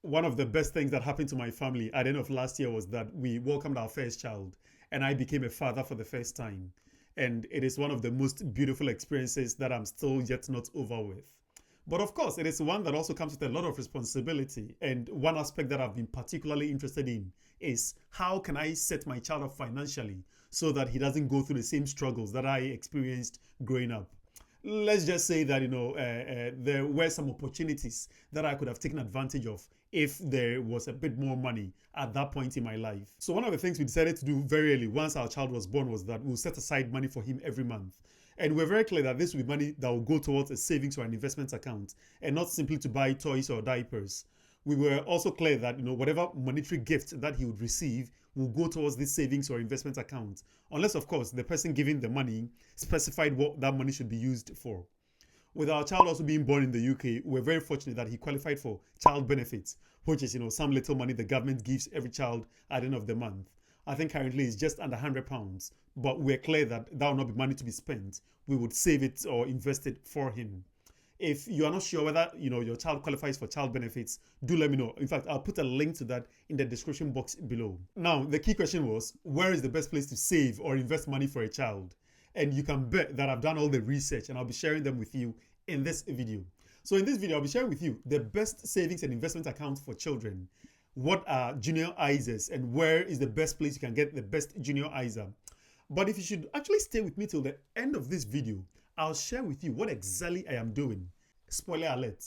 One of the best things that happened to my family at the end of last year was that we welcomed our first child, and I became a father for the first time. And it is one of the most beautiful experiences that I'm still yet not over with. But of course, it is one that also comes with a lot of responsibility. And one aspect that I've been particularly interested in is how can I set my child up financially so that he doesn't go through the same struggles that I experienced growing up. Let's just say that there were some opportunities that I could have taken advantage of if there was a bit more money at that point in my life. So one of the things we decided to do very early once our child was born was that we'll set aside money for him every month. And we're very clear that this will be money that will go towards a savings or an investment account and not simply to buy toys or diapers. We were also clear that whatever monetary gift that he would receive will go towards this savings or investment account, unless of course the person giving the money specified what that money should be used for. With our child also being born in the UK, we're very fortunate that he qualified for child benefits, which is some little money the government gives every child at the end of the month. I think currently it's just under £100, but we're clear that that will not be money to be spent. We would save it or invest it for him. If you are not sure whether your child qualifies for child benefits, do let me know. In fact, I'll put a link to that in the description box below. Now, the key question was, where is the best place to save or invest money for a child? And you can bet that I've done all the research and I'll be sharing them with you in this video. So in this video, I'll be sharing with you the best savings and investment accounts for children. What are junior ISAs and where is the best place you can get the best junior ISA? But if you should actually stay with me till the end of this video, I'll share with you what exactly I am doing. Spoiler alert,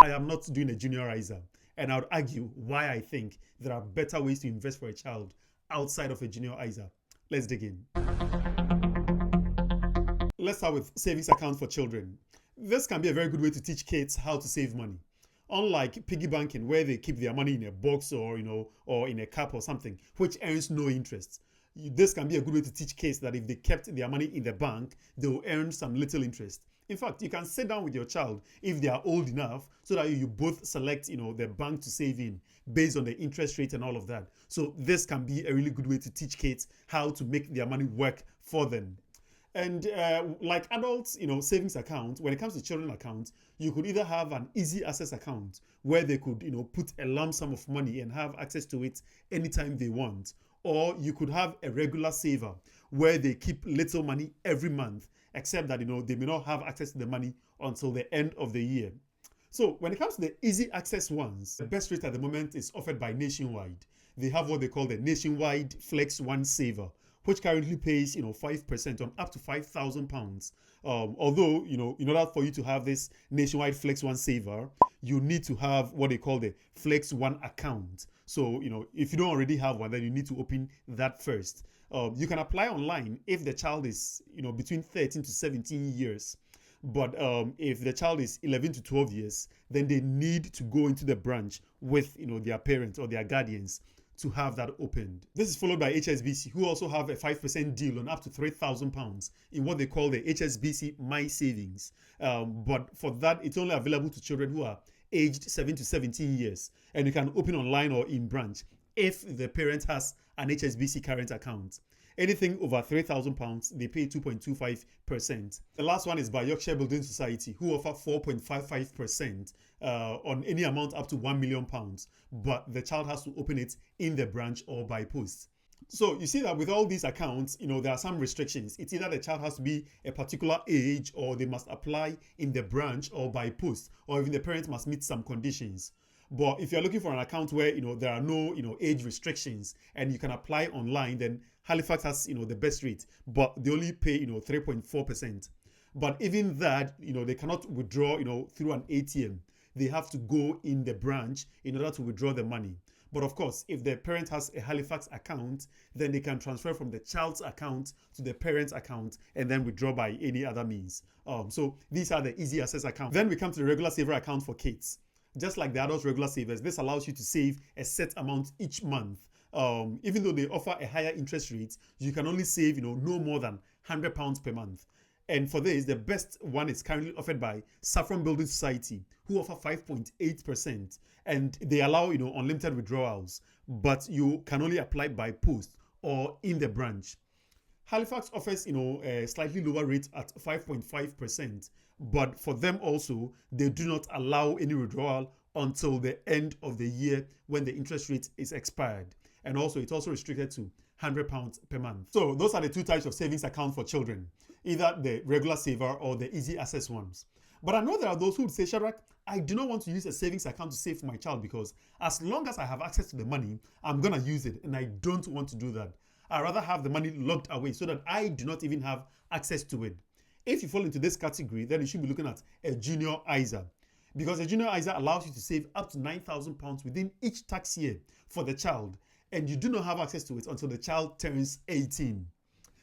I am not doing a junior ISA, and I would argue why I think there are better ways to invest for a child outside of a junior ISA. Let's dig in. Let's start with savings accounts for children. This can be a very good way to teach kids how to save money. Unlike piggy banking, where they keep their money in a box or in a cup or something, which earns no interest. This can be a good way to teach kids that if they kept their money in the bank, they will earn some little interest. In fact, you can sit down with your child if they are old enough so that you both select the bank to save in based on the interest rate and all of that. So this can be a really good way to teach kids how to make their money work for them. And like adults, savings account, when it comes to children accounts, you could either have an easy access account where they could, put a lump sum of money and have access to it anytime they want. Or you could have a regular saver where they keep little money every month, except that, they may not have access to the money until the end of the year. So when it comes to the easy access ones, the best rate at the moment is offered by Nationwide. They have what they call the Nationwide Flex One Saver, which currently pays 5% on up to £5,000. Although in order for you to have this Nationwide Flex One Saver, you need to have what they call the Flex One account. So if you don't already have one, then you need to open that first. You can apply online if the child is between 13 to 17 years. But if the child is 11 to 12 years, then they need to go into the branch with their parents or their guardians to have that opened. This is followed by HSBC, who also have a 5% deal on up to £3,000 in what they call the HSBC My Savings. But for that, it's only available to children who are aged 7 to 17 years. And you can open online or in branch if the parent has an HSBC current account. Anything over £3,000, they pay 2.25%. The last one is by Yorkshire Building Society, who offer 4.55% on any amount up to £1 million. But the child has to open it in the branch or by post. So you see that with all these accounts, there are some restrictions. It's either the child has to be a particular age or they must apply in the branch or by post, or even the parent must meet some conditions. But if you're looking for an account where there are no age restrictions and you can apply online, then Halifax has the best rate, but they only pay 3.4%. But even that, they cannot withdraw through an ATM. They have to go in the branch in order to withdraw the money. But of course, if the parent has a Halifax account, then they can transfer from the child's account to the parent's account and then withdraw by any other means. So these are the easy access accounts. Then we come to the regular saver account for kids. Just like the adult regular savers, this allows you to save a set amount each month. Even though they offer a higher interest rate, you can only save no more than £100 per month. And for this, the best one is currently offered by Saffron Building Society, who offer 5.8%. And they allow unlimited withdrawals, but you can only apply by post or in the branch. Halifax offers a slightly lower rate at 5.5%, but for them also, they do not allow any withdrawal until the end of the year when the interest rate is expired. And also, it's also restricted to £100 per month. So those are the two types of savings account for children, either the regular saver or the easy access ones. But I know there are those who would say, Shadrach, I do not want to use a savings account to save for my child because as long as I have access to the money, I'm going to use it, and I don't want to do that. I'd rather have the money locked away so that I do not even have access to it. If you fall into this category, then you should be looking at a juniorisa, because a juniorisa allows you to save up to £9,000 within each tax year for the child, and you do not have access to it until the child turns 18.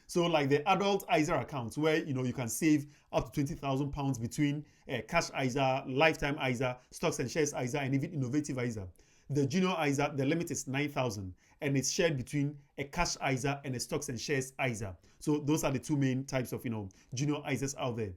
So like the adult ISA accounts where you can save up to £20,000 between cash ISA, lifetime ISA, stocks and shares ISA, and even innovative ISA. The junior ISA, the limit is 9,000, and it's shared between a cash ISA and a stocks and shares ISA. So those are the two main types of junior ISAs out there.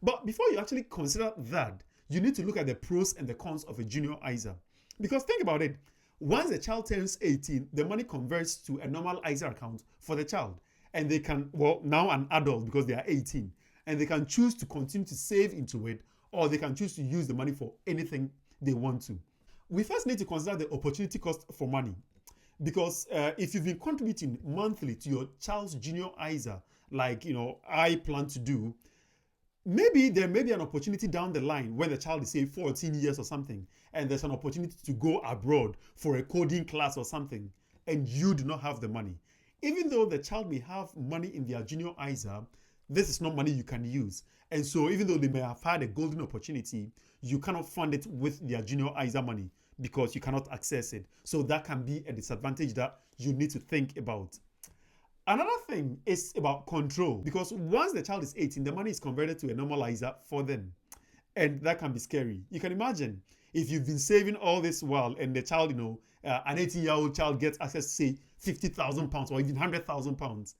But before you actually consider that, you need to look at the pros and the cons of a junior ISA. Because think about it, once the child turns 18, the money converts to a normal ISA account for the child. And they can, now an adult because they are 18, and they can choose to continue to save into it, or they can choose to use the money for anything they want to. We first need to consider the opportunity cost for money, because if you've been contributing monthly to your child's junior ISA, like I plan to do, maybe there may be an opportunity down the line when the child is say 14 years or something, and there's an opportunity to go abroad for a coding class or something, and you do not have the money. Even though the child may have money in their junior ISA, this is not money you can use. And so even though they may have had a golden opportunity, you cannot fund it with their junior ISA money because you cannot access it. So that can be a disadvantage that you need to think about. Another thing is about control, because once the child is 18, the money is converted to a normal ISA for them. And that can be scary. You can imagine if you've been saving all this while and the child, an 18-year-old child gets access to say £50,000 or even £100,000.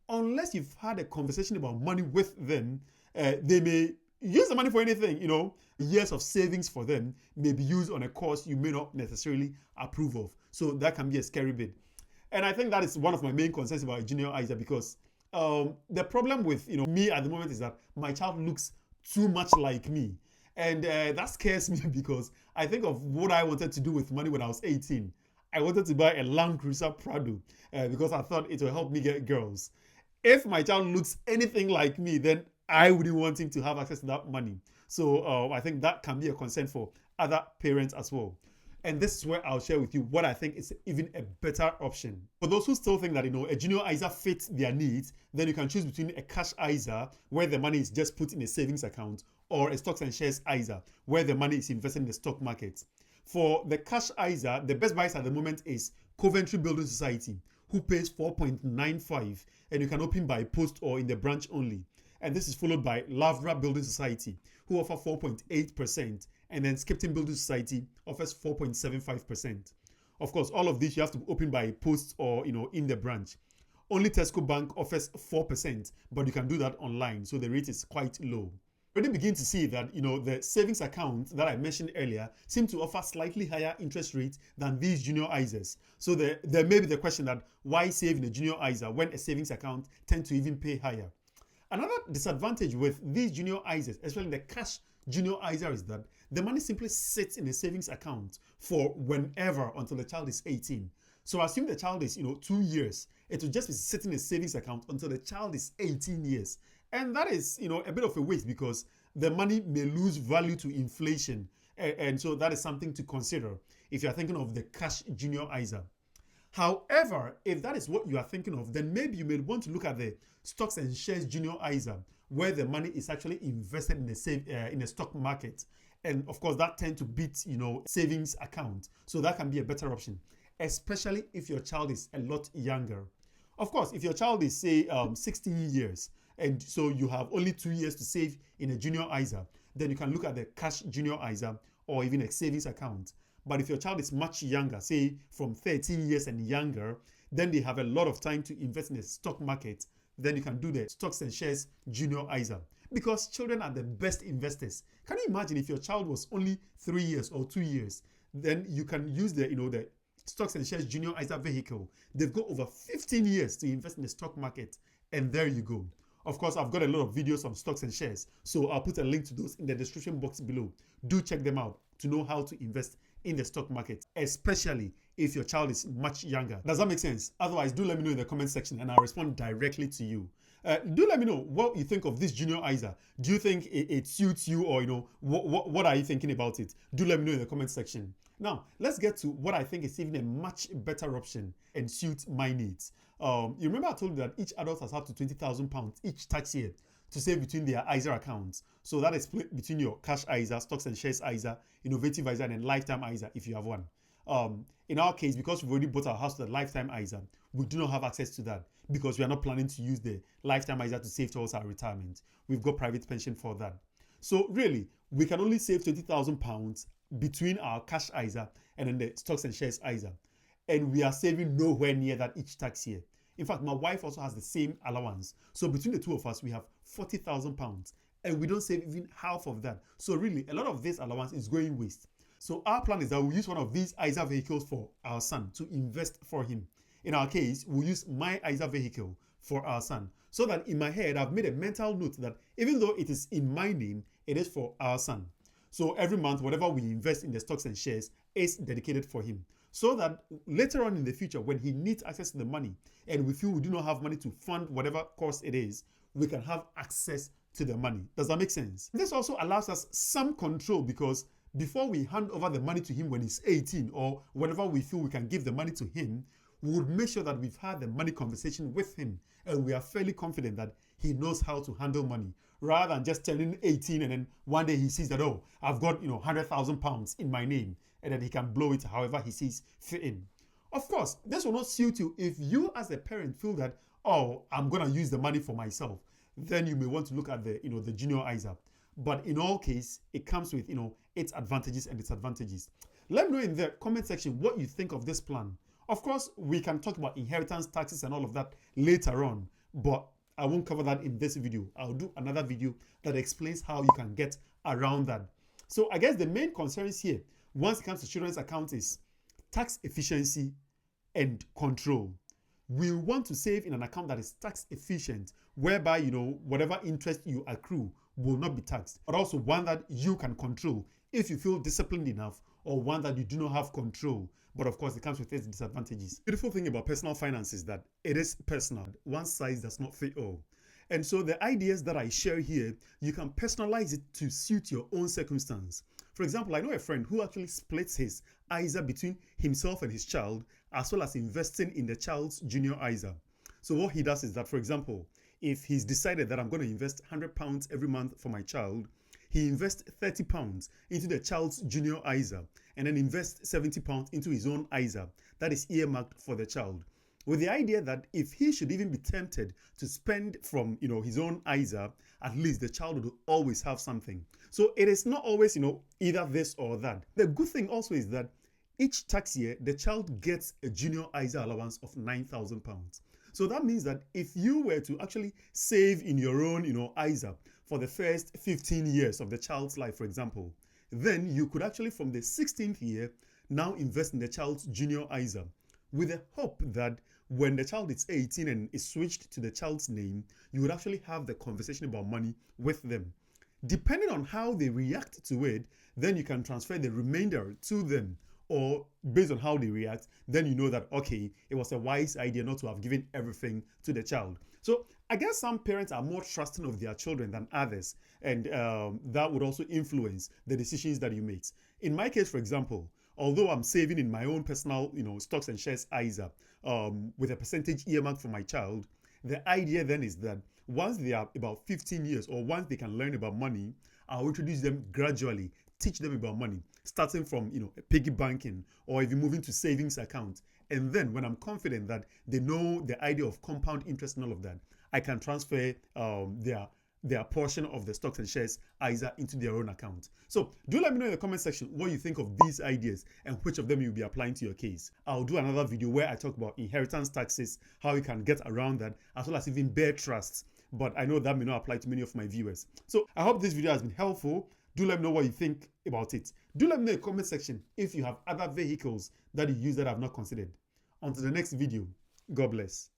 Unless you've had a conversation about money with them, they may use the money for anything. Years of savings for them may be used on a course you may not necessarily approve of. So that can be a scary bit. And I think that is one of my main concerns about junior ISA, because the problem with me at the moment is that my child looks too much like me. And that scares me because I think of what I wanted to do with money when I was 18. I wanted to buy a Land Cruiser Prado because I thought it will help me get girls. If my child looks anything like me, then I wouldn't want him to have access to that money. So I think that can be a concern for other parents as well. And this is where I'll share with you what I think is even a better option. For those who still think that a junior ISA fits their needs, then you can choose between a cash ISA where the money is just put in a savings account, or a stocks and shares ISA where the money is invested in the stock market. For the cash ISA, the best buys at the moment is Coventry Building Society, who pays 4.95, and you can open by post or in the branch only. And this is followed by Lavra Building Society, who offer 4.8%, and then Skipton Building Society offers 4.75%. Of course, all of these you have to open by post or in the branch. Only Tesco Bank offers 4%, but you can do that online, so the rate is quite low. Already begin to see that the savings account that I mentioned earlier seem to offer slightly higher interest rates than these junior ISAs. So there may be the question that why save in a junior ISA when a savings account tends to even pay higher. Another disadvantage with these junior ISAs, especially the cash junior ISA, is that the money simply sits in a savings account for whenever until the child is 18. So assume the child is 2 years, it will just be sitting in a savings account until the child is 18 years. And that is, a bit of a waste because the money may lose value to inflation. And so that is something to consider if you're thinking of the cash junior ISA. However, if that is what you are thinking of, then maybe you may want to look at the stocks and shares junior ISA, where the money is actually invested in a stock market. And of course, that tends to beat, savings account. So that can be a better option, especially if your child is a lot younger. Of course, if your child is, say, 16 years, and so you have only 2 years to save in a junior ISA, then you can look at the cash junior ISA or even a savings account. But if your child is much younger, say from 13 years and younger, then they have a lot of time to invest in the stock market. Then you can do the stocks and shares junior ISA, because children are the best investors. Can you imagine if your child was only 3 years or 2 years, then you can use the stocks and shares junior ISA vehicle. They've got over 15 years to invest in the stock market, and there you go. Of course, I've got a lot of videos on stocks and shares, so I'll put a link to those in the description box below. Do check them out. to know how to invest in the stock market, especially if your child is much younger. Does that make sense? Otherwise, do let me know in the comment section and I'll respond directly to you. Do let me know what you think of this juniorisa. Do you think it suits you, or what are you thinking about it? Do let me know in the comment section. Now, let's get to what I think is even a much better option and suit my needs. You remember I told you that each adult has up to £20,000 each tax year to save between their ISA accounts. So that is split between your cash ISA, stocks and shares ISA, innovative ISA, and then lifetime ISA if you have one. In our case, because we've already bought our house with a lifetime ISA, we do not have access to that because we are not planning to use the lifetime ISA to save towards our retirement. We've got private pension for that. So really, we can only save £20,000 between our cash ISA and then the stocks and shares ISA. And we are saving nowhere near that each tax year. In fact, my wife also has the same allowance. So between the two of us, we have £40,000 and we don't save even half of that. So really, a lot of this allowance is going waste. So our plan is that we'll use one of these ISA vehicles for our son to invest for him. In our case, we'll use my ISA vehicle for our son. So that in my head, I've made a mental note that even though it is in my name, it is for our son. So every month, whatever we invest in the stocks and shares is dedicated for him. So that later on in the future, when he needs access to the money and we feel we do not have money to fund whatever course it is, we can have access to the money. Does that make sense? This also allows us some control, because before we hand over the money to him when he's 18 or whenever we feel we can give the money to him, we would make sure that we've had the money conversation with him and we are fairly confident that he knows how to handle money, rather than just turning 18 and then one day he sees that, oh, I've got £100,000 in my name, and then he can blow it however he sees fit in. Of course, this will not suit you if you as a parent feel that, oh, I'm going to use the money for myself. Then you may want to look at the junior ISA. But in all case, it comes with its advantages and disadvantages. Let me know in the comment section what you think of this plan. Of course, we can talk about inheritance taxes and all of that later on, but I won't cover that in this video. I'll do another video that explains how you can get around that. So I guess the main concerns here, once it comes to children's accounts, is tax efficiency and control. We want to save in an account that is tax efficient, whereby whatever interest you accrue will not be taxed, but also one that you can control if you feel disciplined enough, or one that you do not have control. But of course, it comes with its disadvantages. The beautiful thing about personal finance is that it is personal. One size does not fit all. And so the ideas that I share here, you can personalize it to suit your own circumstance. For example, I know a friend who actually splits his ISA between himself and his child, as well as investing in the child's junior ISA. So what he does is that, for example, if he's decided that I'm going to invest £100 every month for my child, he invests £30 into the child's junior ISA and then invests £70 into his own ISA that is earmarked for the child, with the idea that if he should even be tempted to spend from his own ISA, at least the child would always have something. So it is not always either this or that. The good thing also is that each tax year the child gets a junior ISA allowance of £9,000. So that means that if you were to actually save in your own ISA for the first 15 years of the child's life, for example, then you could actually from the 16th year now invest in the child's junior ISA, with the hope that when the child is 18 and is switched to the child's name, you would actually have the conversation about money with them. Depending on how they react to it, then you can transfer the remainder to them, or based on how they react, then you know that, okay, it was a wise idea not to have given everything to the child. So I guess some parents are more trusting of their children than others, and that would also influence the decisions that you make. In my case, for example, although I'm saving in my own personal stocks and shares ISA with a percentage earmarked for my child, the idea then is that once they are about 15 years, or once they can learn about money, I'll introduce them gradually, teach them about money, starting from piggy banking, or even moving to savings account. And then when I'm confident that they know the idea of compound interest and all of that, I can transfer their portion of the stocks and shares ISA into their own account. So do let me know in the comment section what you think of these ideas and which of them you'll be applying to your case. I'll do another video where I talk about inheritance taxes, how you can get around that, as well as even bare trusts. But I know that may not apply to many of my viewers. So I hope this video has been helpful. Do let me know what you think about it. Do let me know in the comment section if you have other vehicles that you use that I have not considered. Until the next video, God bless.